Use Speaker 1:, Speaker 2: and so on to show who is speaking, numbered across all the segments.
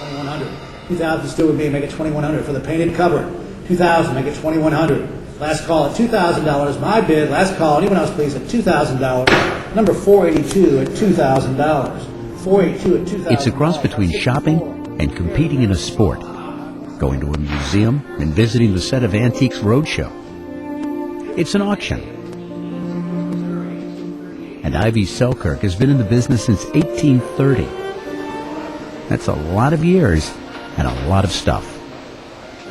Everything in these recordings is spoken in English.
Speaker 1: $2,100. 2,000 still with me, make it $2,100 for the painted cover. 2,000, make it $2,100. Last call at $2,000. My bid. Last call. Anyone else, please, at $2,000. Number 482 at $2,000. 482 at $2,000.
Speaker 2: It's a cross between shopping and competing in a sport, going to a museum and visiting the set of Antiques Roadshow. It's an auction. And Ivey-Selkirk has been in the business since 1830. That's a lot of years and a lot of stuff.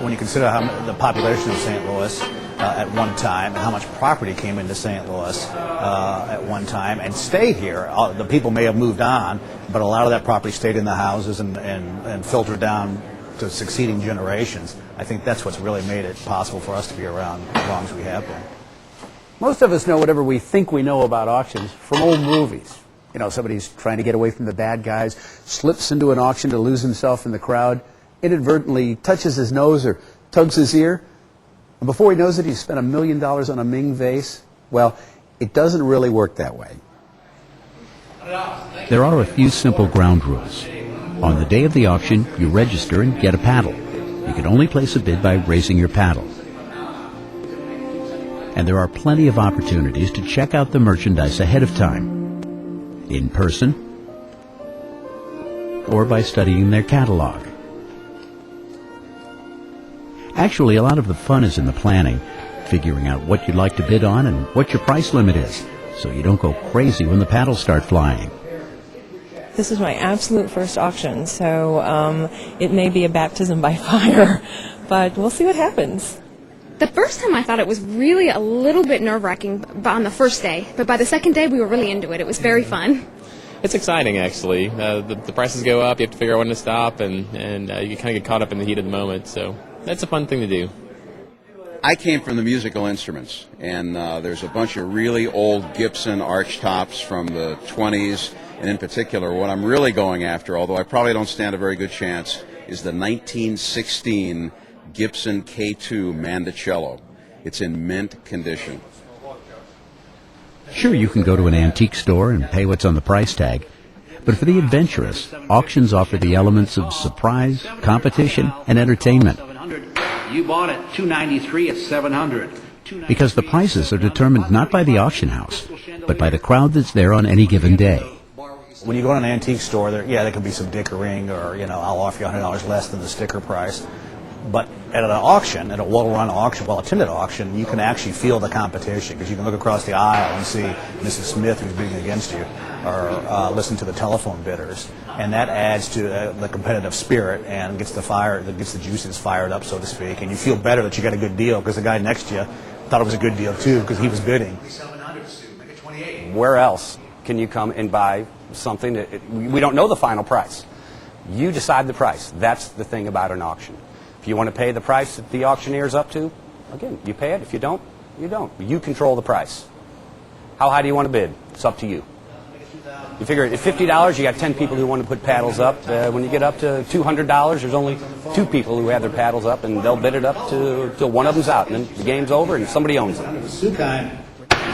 Speaker 3: When you consider the population of St. Louis at one time and how much property came into St. Louis at one time and stayed here, the people may have moved on, but a lot of that property stayed in the houses and filtered down to succeeding generations. I think that's what's really made it possible for us to be around as long as we have been.
Speaker 4: Most of us know whatever we think we know about auctions from old movies. You know, somebody's trying to get away from the bad guys, slips into an auction to lose himself in the crowd, inadvertently touches his nose or tugs his ear, and before he knows it, he's spent $1 million on a Ming vase. Well, it doesn't really work that way.
Speaker 2: There are a few simple ground rules. On the day of the auction, you register and get a paddle. You can only place a bid by raising your paddle. And there are plenty of opportunities to check out the merchandise ahead of time, in person, or by studying their catalog. Actually, a lot of the fun is in the planning, figuring out what you'd like to bid on and what your price limit is, so you don't go crazy when the paddles start flying.
Speaker 5: This is my absolute first auction, so it may be a baptism by fire, but we'll see what happens.
Speaker 6: The first time I thought it was really a little bit nerve-wracking on the first day, but by the second day we were really into it. It was very fun.
Speaker 7: It's exciting, actually. The prices go up, you have to figure out when to stop, and you kind of get caught up in the heat of the moment, so that's a fun thing to do.
Speaker 8: I came from the musical instruments, and there's a bunch of really old Gibson archtops from the 20s, and in particular, what I'm really going after, although I probably don't stand a very good chance, is the 1916 Gibson K2 Mandocello. It's in mint condition.
Speaker 2: Sure, you can go to an antique store and pay what's on the price tag, but for the adventurous, auctions offer the elements of surprise, competition, and entertainment.
Speaker 1: You bought it $293 at $700.
Speaker 2: Because the prices are determined not by the auction house, but by the crowd that's there on any given day.
Speaker 3: When you go to an antique store, there could be some dickering or, I'll offer you $100 less than the sticker price. But at an auction, at a well-run auction, well-attended auction, you can actually feel the competition because you can look across the aisle and see Mrs. Smith who's bidding against you, or listen to the telephone bidders, and that adds to the competitive spirit and gets the juices fired up, so to speak. And you feel better that you got a good deal because the guy next to you thought it was a good deal too because he was bidding.
Speaker 4: Where else can you come and buy something that we don't know the final price? You decide the price. That's the thing about an auction. If you want to pay the price that the auctioneer's up to, again, you pay it. If you don't, you don't. You control the price. How high do you want to bid? It's up to you. You figure at $50, you got 10 people who want to put paddles up. When you get up to $200, there's only 2 people who have their paddles up, and they'll bid it up till one of them's out, and then the game's over and somebody owns it.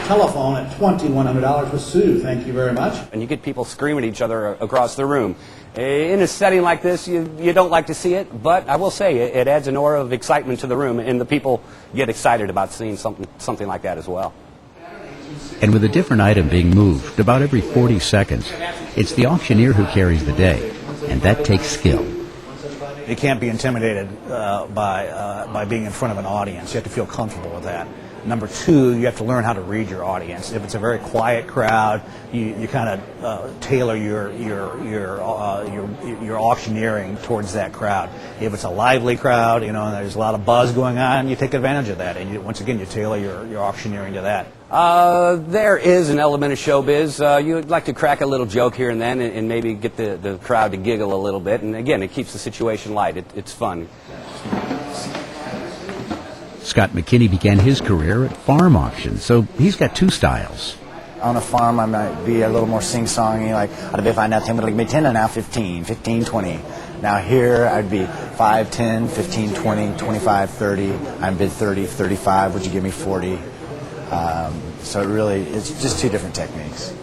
Speaker 1: Telephone at $2,100 with Sue. Thank you very much.
Speaker 4: And you get people screaming at each other across the room. In a setting like this, you don't like to see it, but I will say it adds an aura of excitement to the room, and the people get excited about seeing something like that as well.
Speaker 2: And with a different item being moved about every 40 seconds, it's the auctioneer who carries the day, and that takes skill.
Speaker 3: You can't be intimidated by being in front of an audience. You have to feel comfortable with that. Number 2, you have to learn how to read your audience. If it's a very quiet crowd, you kind of tailor your auctioneering towards that crowd. If it's a lively crowd, and there's a lot of buzz going on, you take advantage of that. And once again, you tailor your auctioneering to that.
Speaker 4: There is an element of showbiz. You'd like to crack a little joke here and then, and maybe get the crowd to giggle a little bit. And again, it keeps the situation light. It's fun.
Speaker 2: Scott McKinney began his career at farm auctions, so he's got 2 styles.
Speaker 9: On a farm, I might be a little more sing-songy, like, I'd be fine now, 10, but like, me 10 and now 15, 15, 20. Now here, I'd be 5, 10, 15, 20, 25, 30. I'm bid 30, 35, would you give me 40? So it's just 2 different techniques.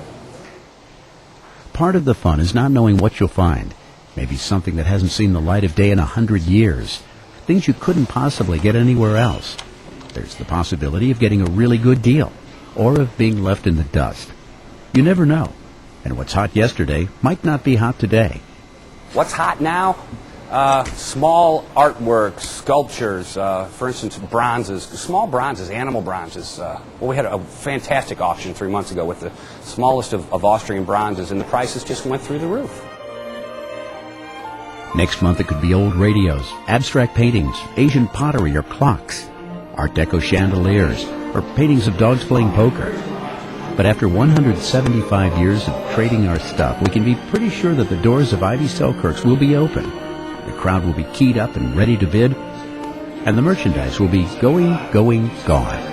Speaker 2: Part of the fun is not knowing what you'll find. Maybe something that hasn't seen the light of day in 100 years. Things you couldn't possibly get anywhere else. There's the possibility of getting a really good deal, or of being left in the dust. You never know. And what's hot yesterday might not be hot today.
Speaker 4: What's hot now? Small artwork, sculptures, for instance, bronzes, small bronzes, animal bronzes. Well, we had a fantastic auction 3 months ago with the smallest of Austrian bronzes, and the prices just went through the roof.
Speaker 2: Next month it could be old radios, abstract paintings, Asian pottery or clocks, Art Deco chandeliers, or paintings of dogs playing poker. But after 175 years of trading our stuff, we can be pretty sure that the doors of Ivey-Selkirk's will be open. The crowd will be keyed up and ready to bid, and the merchandise will be going, gone.